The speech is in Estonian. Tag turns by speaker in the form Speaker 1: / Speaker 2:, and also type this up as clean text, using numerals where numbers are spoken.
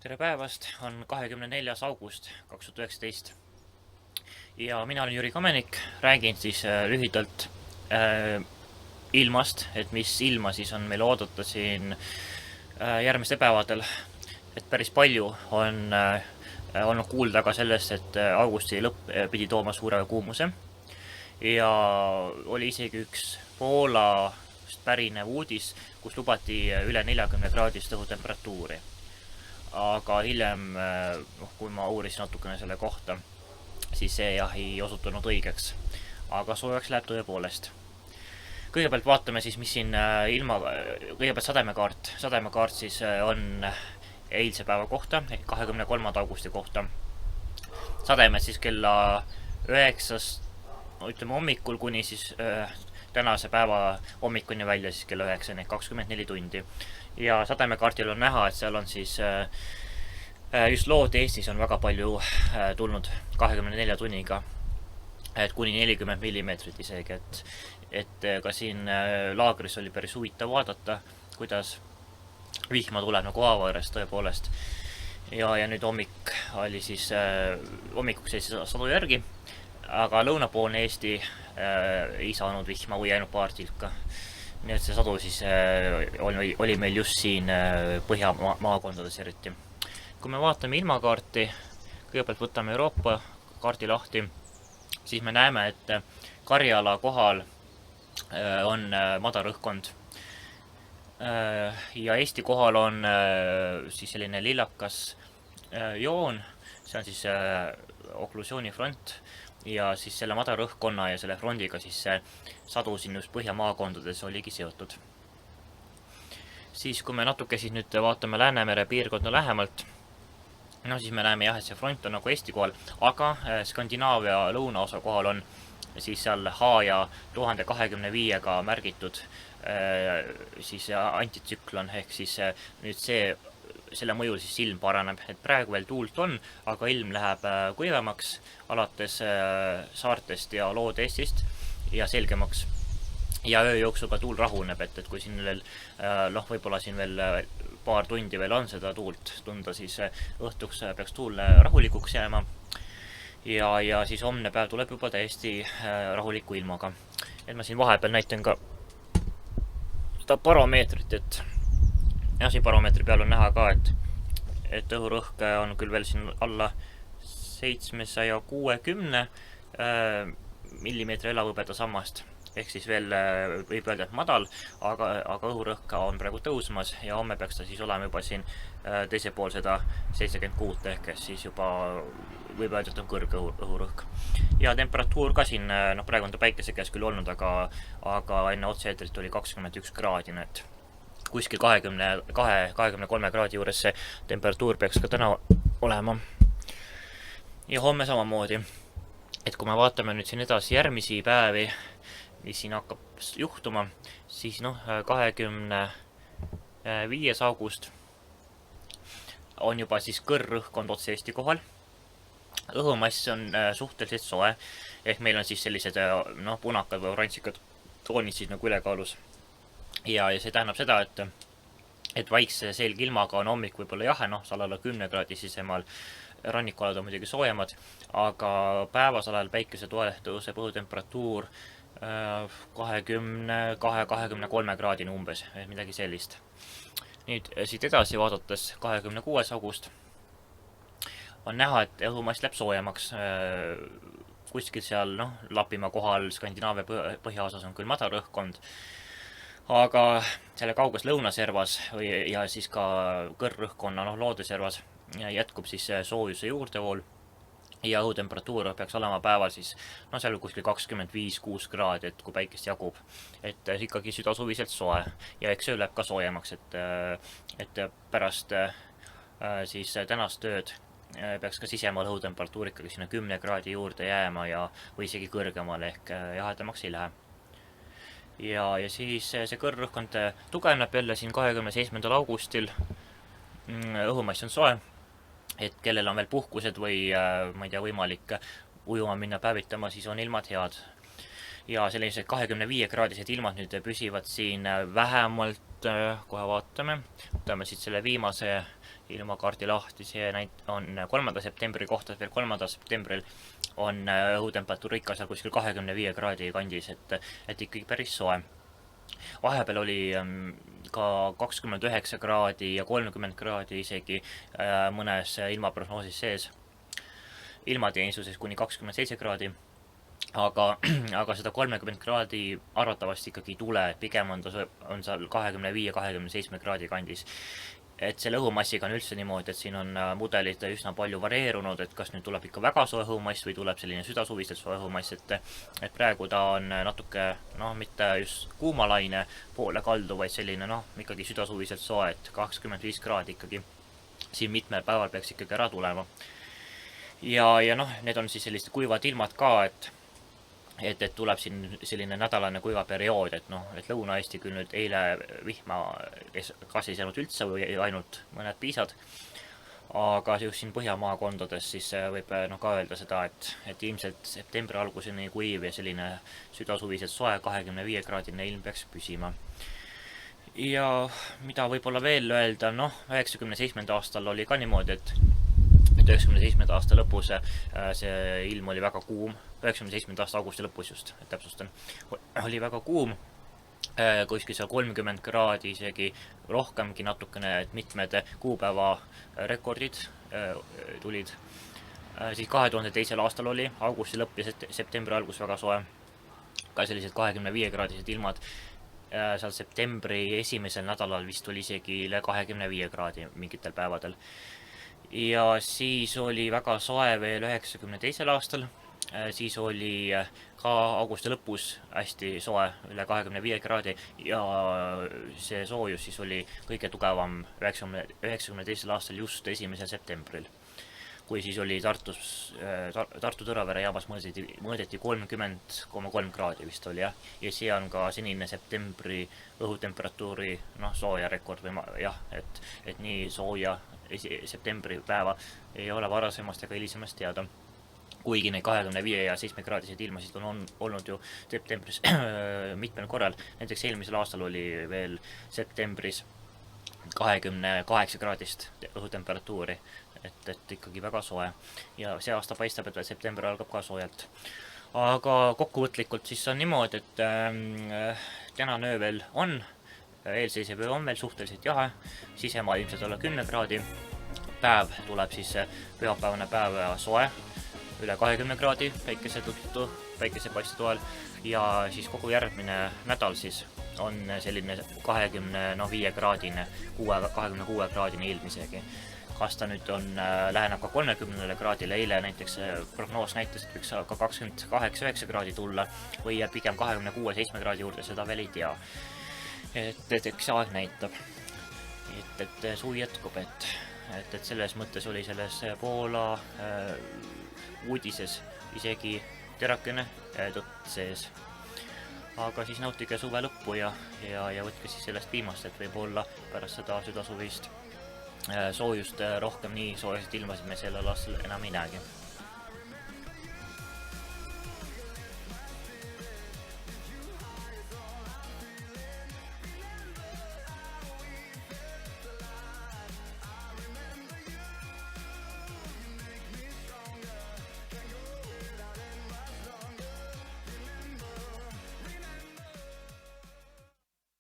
Speaker 1: Tere päevast, on 24. august 2019 ja mina olen Jüri Kamenik, räägin siis lühidalt ilmast, et mis ilma siis on meil oodata siin järgmistel päevadel. Et päris palju on olnud kuulda ka sellest, et augusti lõpp pidi tooma suure kuumuse ja oli isegi üks Poolast pärinev uudis, kus lubati üle 40 kraadist õhutemperatuuri. Aga hiljem, kui ma uurisin natukene selle kohta, siis see jah ei osutunud õigeks. Aga soojaks läheb tõepoolest. Kõigepealt vaatame siis, mis siin kõigepealt sademekaart. Sademekaart siis on eilse päeva kohta, 23. augusti kohta. Sademed siis kella 9, ütleme hommikul kuni siis tänase päeva hommikuni välja siis kella 9, ehk 24 tundi. Ja sademekaardil on näha, et seal on siis just lood Eestis on väga palju tulnud 24 tunniga, et kuni 40 millimeetrit isegi, et ka siin laagris oli päris huvitav vaadata, kuidas vihma tuleb nagu Aavaõrest tõepoolest. Ja nüüd hommik oli siis, hommikuks jäi siis sadu järgi, aga lõunapoolne Eesti ei saanud vihma või ainult paar tilka. Nii et see sadu siis oli meil just siin Põhjamaakondades eriti. Kui me vaatame ilmakaarti, kõigepealt võtame Euroopa kaardi lahti, siis me näeme, et Karjala kohal on madarõhkkond. Ja Eesti kohal on siis selline lillakas joon, see on siis oklusioonifront. Ja siis selle madarõhkkonna ja selle frondiga siis see sadu siin just Põhjamaakondades oligi seotud. Siis kui me natuke siis nüüd vaatame Läänemere piirkonda lähemalt, no siis me näeme jah, et see front on nagu Eesti kohal, aga Skandinaavia lõunaosa kohal on siis seal Haaja 1025-ga märgitud siis antitsüklon, ehk siis nüüd selle mõjul siis ilm paraneb, et praegu veel tuult on, aga ilm läheb kuivemaks alates saartest ja Lood-Eestist ja selgemaks. Ja öö jooksul ka tuul rahuneb, et kui siin veel, võib-olla siin veel paar tundi veel on seda tuult tunda, siis õhtuks peaks tuul rahulikuks jääma. Ja siis homne päev tuleb juba täiesti rahuliku ilmaga. Et ma siin vahepeal näitan ka seda baromeetrit, et ja siin baromeetri peal on näha ka, et õhurõhk on küll veel siin alla 760 millimeetri elavõbeda sammast, ehk siis veel võib öelda, et madal, aga õhurõhk on praegu tõusmas ja homme peaks ta siis olema juba siin teise pool seda 76, ehk siis juba võib öelda, et on kõrge õhurõhk. Ja temperatuur ka siin, praegu on ta päikese käes küll olnud, aga enne otse-eetrit oli 21 kraadi, et kuskil 23 kraadi juures see temperatuur peaks ka täna olema. Ja homme samamoodi. Et kui me vaatame nüüd siin edasi järgmisi päevi, mis siin hakkab juhtuma, siis 25. august on juba siis kõrrõhkkond otse Eesti kohal. Õhumass on suhteliselt soe, ehk meil on siis sellised punakad või oransikad toonid siis nagu ülekaalus. Ja see tähendab seda, et vaikse selgilmaga on hommik võib-olla jahe, seal alla 10 kraadi sisemaal, rannikualad on muidugi soojemad, aga päevasel ajal päikese toel tõuseb õhutemperatuur 22-23 kraadini umbes, midagi sellist. Nüüd siit edasi vaadates 26. august on näha, et õhumass läheb soojemaks. Kuskil seal Lapimaa kohal Skandinaavia põhjaosas on küll madarõhkkond, aga selle kauges lõunaservas ja siis ka kõrrõhkkonna loodeservas jätkub siis soojuse juurdevool ja õhutemperatuur peaks olema päeval siis seal kuskil 25-6 kraadi, et kui päikest jagub, et ikkagi südasuviselt soe ja eks öö läheb ka soojemaks, et pärast siis tänast tööd peaks ka sisemaal õhutemperatuur ikkagi sinna 10 kraadi juurde jääma või isegi kõrgemale, ehk jahedamaks ei lähe. Ja siis see kõrrõhkkond tugevneb jälle siin 27. augustil. Õhumass on soe, et kellel on veel puhkused või ma ei tea, võimalik ujuma minna päevitama, siis on ilmad head. Ja sellised 25 kraadised ilmad nüüd püsivad siin vähemalt, kohe vaatame, võtame siit selle viimase ilmakaardi lahti, see on 3. septembri kohta, veel 3. septembril on õhutemperatuur ikka seal kuskil 25 kraadi kandis, et ikkagi päris soe. Vahepeal oli ka 29 kraadi ja 30 kraadi isegi mõnes ilmaprognoosis sees, ilmateenistuses kuni 27 kraadi, aga seda 30 kraadi arvatavasti ikkagi ei tule, pigem on seal 25-27 kraadi kandis. Et selle õhumassiga on üldse niimoodi, et siin on mudelid üsna palju varieerunud, et kas nüüd tuleb ikka väga soe õhumass või tuleb selline südasuviselt soe õhumass, et praegu ta on natuke, mitte just kuumalaine poole kaldu, vaid selline, ikkagi südasuviselt soe, et 25 kraadi ikkagi siin mitmel päeval peaks ikkagi ära tulema. Ja need on siis sellised kuivad ilmad ka, et tuleb siin selline nädalane kuiva periood, et Lõuna-Eesti küll nüüd eile vihma kassis jäänud üldse või ainult mõned piisad, aga siin Põhjamaakondades siis võib ka öelda seda, et ilmselt septembri alguseni kuiv ja selline südasuviselt soe 25 kraadine ilm peaks püsima. Ja mida võib-olla veel öelda, 97. aastal oli ka niimoodi, et 97. aasta lõpus see ilm oli väga kuum, 97. aasta augusti lõpus just, et täpsustan, oli väga kuum, kuskil seal 30 kraadi isegi rohkemgi natukene, et mitmed kuupäeva rekordid tulid. Siis 2002. aastal oli augusti lõpp ja septembri algus väga soe, ka sellised 25 kraadised ilmad. Seal septembri esimesel nädalal vist oli isegi üle 25 kraadi mingitel päevadel. Ja siis oli väga soe veel 92. aastal, siis oli ka augusti lõpus hästi soe, üle 25 kraadi ja see soojus siis oli kõige tugevam 92. aastal just 1. septembril, kui siis oli Tartu Tõravere jaamas mõõdeti 30,3 kraadi vist oli jah, ja see on ka senine septembri õhutemperatuuri sooja rekord või jah, et nii sooja septembri päeva ei ole varasemast ega hilisemast teada. Kuigi neid 25 ja 7 kraadiseid ilmasid on olnud ju septembris mitmel korral, näiteks eelmisel aastal oli veel septembris 28 kraadist õhutemperatuuri, et ikkagi väga soe. Ja see aasta paistab, et september algab ka soojalt. Aga kokkuvõtlikult siis on niimoodi, et tänane öö veel on, eelseisev öö on veel suhteliselt jahe, sisemaa ilmselt alla 10 kraadi, päev tuleb siis pühapäevane päev soe, üle 20 kraadi päikese tõttu, päikesepaiste toel, ja siis kogu järgmine nädal siis on selline 25 kraadine, 26 kraadine ilm isegi. Kas ta nüüd läheneb ka 30 kraadile, eile näiteks prognoos näitas, et võiks ka 28-9 kraadi tulla või jääb pigem 26-7 kraadi juurde, seda veel ei tea. Et eks aeg näitab, et suvi jätkub, et selles mõttes oli selles Poola uudises isegi terakene tõtt sees. Aga siis nautige suve lõppu ja võtke siis sellest viimast, et võib-olla pärast seda südasuvist soojust rohkem nii soojasid ilmasid me sellel aastal enam ei näegi.